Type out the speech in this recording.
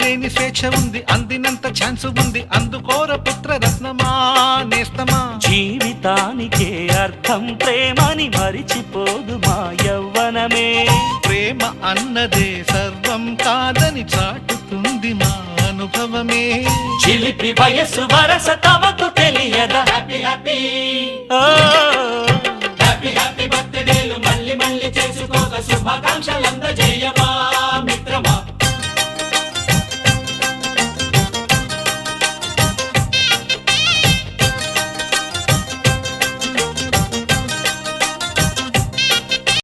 లేని స్వేచ్ఛ ఉంది, అందినంత ఛాన్స్ ఉంది, అందుకోర పుత్ర రత్నమా నేస్తమా. జీవితానికే అర్థం ప్రేమని మరిచిపోదు మా యవ్వనమే. ప్రేమ అన్నదే సర్వం కాదని చాటుతుంది మా అనుభవమే. చిలిపి వయసు వరస తమకు తెలియదా. Happy happy